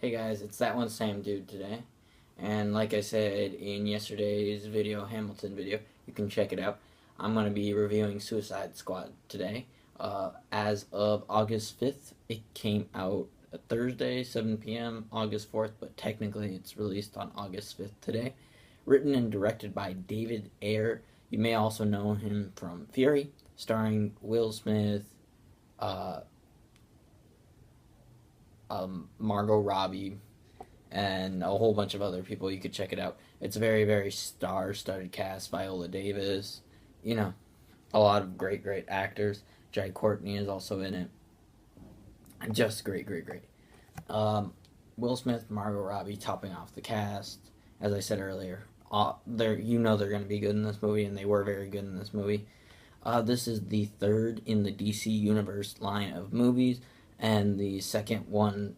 Hey guys, it's that one Sam dude today. And like I said in yesterday's video, Hamilton video, you can check it out. I'm going to be reviewing Suicide Squad today. As of August 5th, it came out Thursday, 7 p.m., August 4th, but technically it's released on August 5th today. Written and directed by David Ayer. You may also know him from Fury, starring Will Smith, uh, Margot Robbie, and a whole bunch of other people. You could check it out. It's a very, very star-studded cast. Viola Davis, you know, a lot of great, great actors. Jai Courtney is also in it. Just great, great, great. Um, Will Smith, Margot Robbie topping off the cast. As I said earlier, they're they're going to be good in this movie, and they were very good in this movie. This is the third in the DC Universe line of movies, and the second one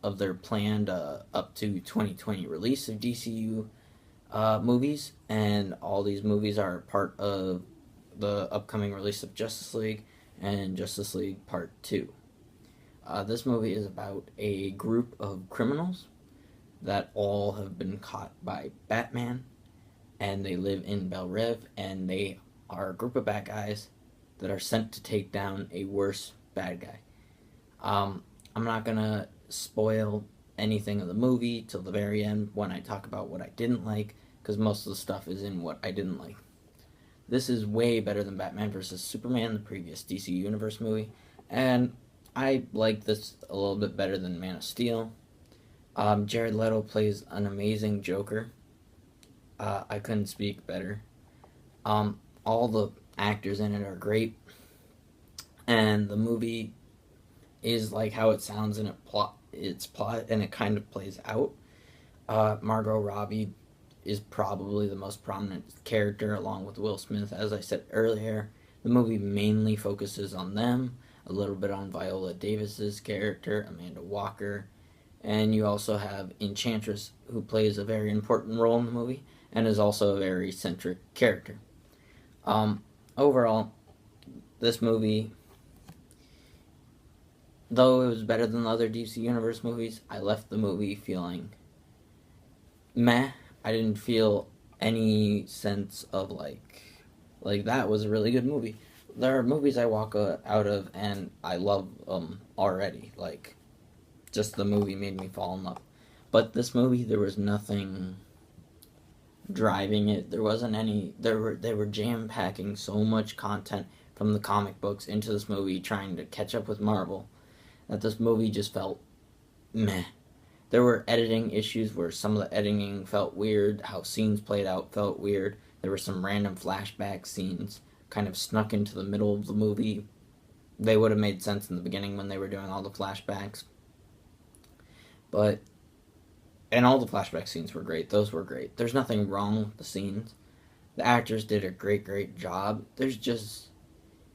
of their planned up to 2020 release of DCU movies. And all these movies are part of the upcoming release of Justice League and Justice League Part 2. This movie is about a group of criminals that all have been caught by Batman, and they live in Bel Rev, and they are a group of bad guys that are sent to take down a worse bad guy. I'm not gonna spoil anything of the movie till the very end when I talk about what I didn't like, because most of the stuff is in what I didn't like. This is way better than Batman vs. Superman, the previous DC Universe movie, and I like this a little bit better than Man of Steel. Jared Leto plays an amazing Joker. I couldn't speak better. All the actors in it are great, and the movie is like how it sounds in its plot, and it kind of plays out. Margot Robbie is probably the most prominent character, along with Will Smith. As I said earlier, the movie mainly focuses on them, a little bit on Viola Davis's character, Amanda Waller, and you also have Enchantress, who plays a very important role in the movie, and is also a very centric character. Overall, this movie, though it was better than the other DC Universe movies, I left the movie feeling meh. I didn't feel any sense of like that was a really good movie. There are movies I walk out of and I love them already. Like, just the movie made me fall in love. But this movie, there was nothing driving it. There wasn't any. They were jam packing so much content from the comic books into this movie, trying to catch up with Marvel, that this movie just felt meh. There were editing issues where some of the editing felt weird. How scenes played out felt weird. There were some random flashback scenes kind of snuck into the middle of the movie. They would have made sense in the beginning when they were doing all the flashbacks. But and all the flashback scenes were great. Those were great. There's nothing wrong with the scenes. The actors did a great, great job. There's just,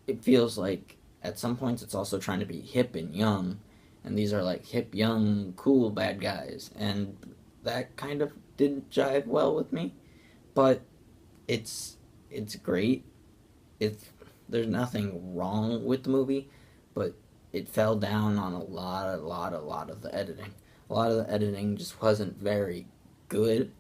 it feels like at some points it's also trying to be hip and young. And these are like hip, young, cool bad guys. And that kind of didn't jive well with me. But it's great. It's there's nothing wrong with the movie, but it fell down on a lot of the editing. A lot of the editing just wasn't very good.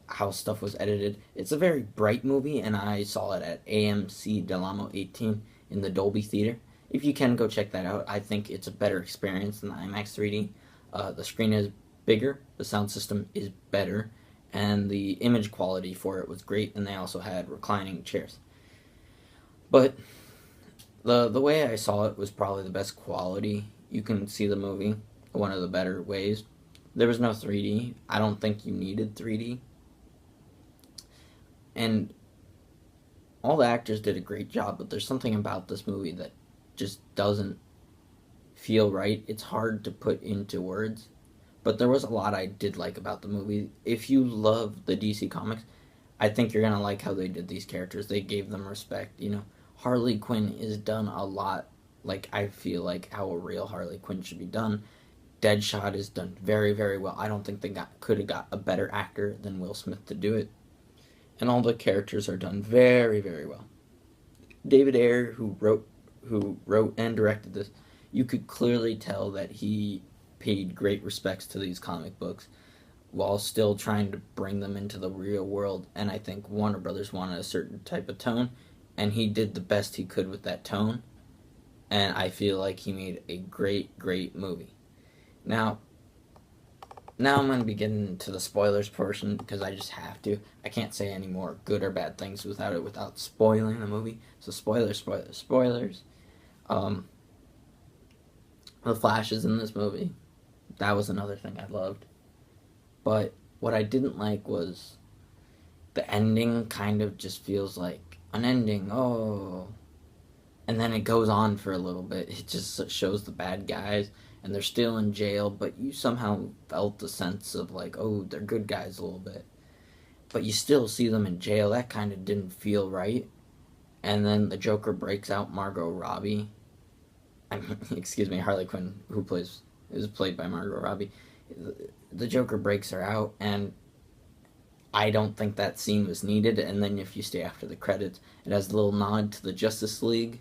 How stuff was edited. It's a very bright movie, and I saw it at AMC Del Amo 18 in the Dolby Theater. If you can go check that out, I think it's a better experience than the IMAX 3D. The screen is bigger, the sound system is better, and the image quality for it was great, and they also had reclining chairs. But the way I saw it was probably the best quality you can see the movie, one of the better ways. There was no 3D. I don't think you needed 3D. And all the actors did a great job, but there's something about this movie that just doesn't feel right. It's hard to put into words. But there was a lot I did like about the movie. If you love the DC Comics, I think you're going to like how they did these characters. They gave them respect, Harley Quinn is done a lot like I feel like how a real Harley Quinn should be done. Deadshot is done very, very well. I don't think they could have got a better actor than Will Smith to do it. And all the characters are done very, very well. David Ayer, who wrote and directed this, you could clearly tell that he paid great respects to these comic books while still trying to bring them into the real world. And I think Warner Brothers wanted a certain type of tone, and he did the best he could with that tone. And I feel like he made a great, great movie. Now, I'm going to be getting into the spoilers portion because I just have to. I can't say any more good or bad things without spoiling the movie. So spoilers, spoilers, spoilers. Um, the Flash is in this movie. That was another thing I loved. But what I didn't like was the ending kind of just feels like an ending. Oh. And then it goes on for a little bit. It just shows the bad guys and they're still in jail, but you somehow felt the sense of like, oh, they're good guys a little bit. But you still see them in jail. That kind of didn't feel right. And then the Joker breaks out Margot Robbie. Excuse me, Harley Quinn, is played by Margot Robbie. The Joker breaks her out, and I don't think that scene was needed. And then if you stay after the credits, it has a little nod to the Justice League,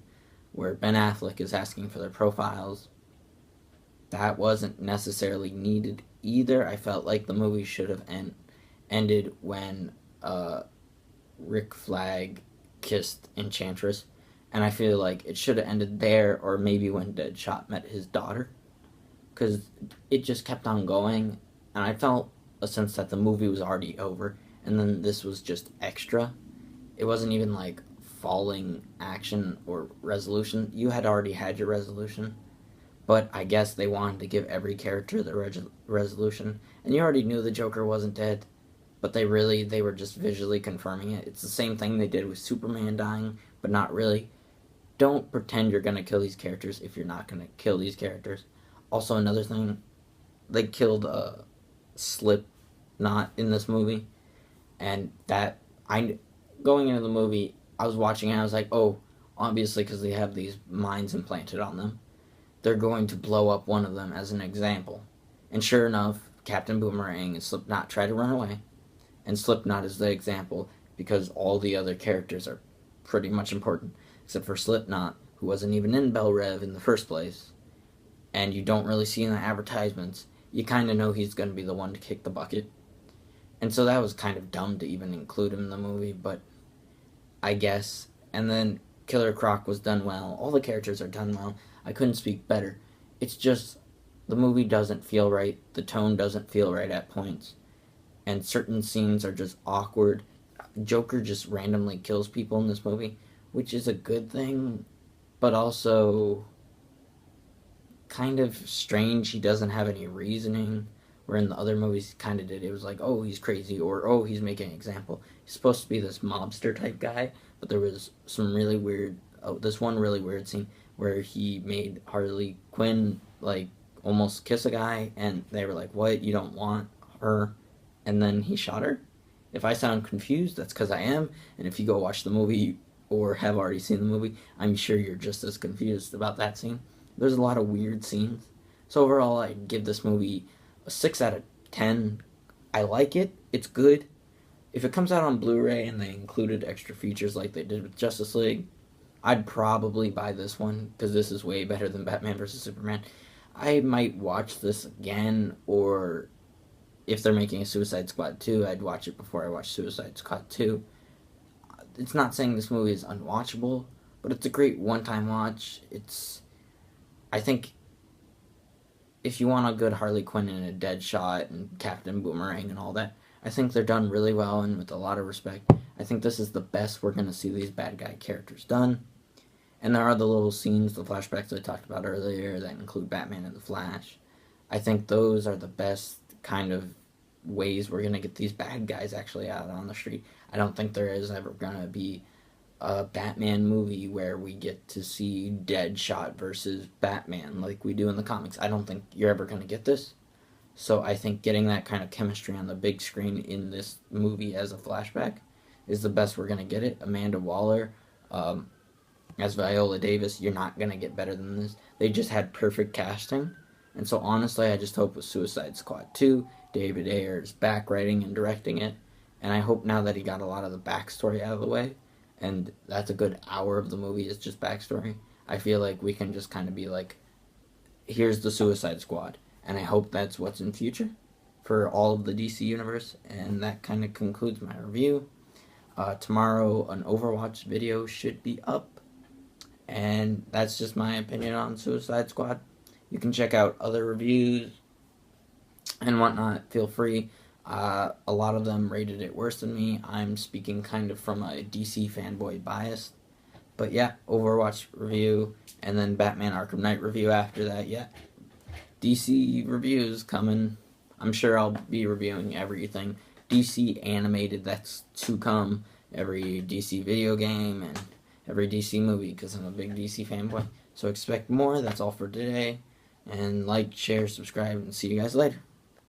where Ben Affleck is asking for their profiles. That wasn't necessarily needed either. I felt like the movie should have ended when Rick Flag kissed Enchantress, and I feel like it should have ended there, or maybe when Deadshot met his daughter, because it just kept on going, and I felt a sense that the movie was already over, and then this was just extra. It wasn't even like falling action or resolution. You had already had your resolution, but I guess they wanted to give every character the resolution, and you already knew the Joker wasn't dead, but they were just visually confirming it. It's the same thing they did with Superman dying, but not really. Don't pretend you're going to kill these characters if you're not going to kill these characters. Also, another thing, they killed Slipknot in this movie, and going into the movie, I was watching it and I was like, oh, obviously because they have these mines implanted on them, they're going to blow up one of them as an example. And sure enough, Captain Boomerang and Slipknot try to run away, and Slipknot is the example because all the other characters are pretty much important, except for Slipknot, who wasn't even in Belle Rev in the first place, and you don't really see in the advertisements. You kind of know he's going to be the one to kick the bucket. And so that was kind of dumb to even include him in the movie, but I guess. And then Killer Croc was done well. All the characters are done well. I couldn't speak better. It's just the movie doesn't feel right. The tone doesn't feel right at points. And certain scenes are just awkward. Joker just randomly kills people in this movie, which is a good thing, but also kind of strange. He doesn't have any reasoning, where in the other movies he kind of did. It was like, oh, he's crazy, or oh, he's making an example. He's supposed to be this mobster type guy, but there was some really weird, this one really weird scene where he made Harley Quinn like almost kiss a guy, and they were like, what, you don't want her? And then he shot her. If I sound confused, that's because I am, and if you go watch the movie or have already seen the movie, I'm sure you're just as confused about that scene. There's a lot of weird scenes. So overall, I'd give this movie a 6 out of 10. I like it. It's good. If it comes out on Blu-ray and they included extra features like they did with Justice League, I'd probably buy this one because this is way better than Batman vs. Superman. I might watch this again, or if they're making a Suicide Squad 2, I'd watch it before I watch Suicide Squad 2. It's not saying this movie is unwatchable, but it's a great one-time watch. I think if you want a good Harley Quinn and a Deadshot and Captain Boomerang and all that, I think they're done really well and with a lot of respect. I think this is the best we're going to see these bad guy characters done. And there are the little scenes, the flashbacks I talked about earlier that include Batman and the Flash. I think those are the best kind of ways we're going to get these bad guys actually out on the street. I don't think there is ever going to be a Batman movie where we get to see Deadshot versus Batman like we do in the comics. I don't think you're ever going to get this. So I think getting that kind of chemistry on the big screen in this movie as a flashback is the best we're going to get it. Amanda Waller as Viola Davis, you're not going to get better than this. They just had perfect casting. And so honestly, I just hope with Suicide Squad 2, David Ayer's back writing and directing it. And I hope now that he got a lot of the backstory out of the way, and that's a good hour of the movie is just backstory, I feel like we can just kind of be like, here's the Suicide Squad. and I hope that's what's in future for all of the DC universe. And that kind of concludes my review. Tomorrow, an Overwatch video should be up, and that's just my opinion on Suicide Squad. You can check out other reviews and whatnot. Feel free. A lot of them rated it worse than me. I'm speaking kind of from a DC fanboy bias. But yeah, Overwatch review, and then Batman Arkham Knight review after that. Yeah, DC reviews coming. I'm sure I'll be reviewing everything DC animated that's to come, every DC video game, and every DC movie, because I'm a big DC fanboy. So expect more. That's all for today. And like, share, subscribe, and see you guys later.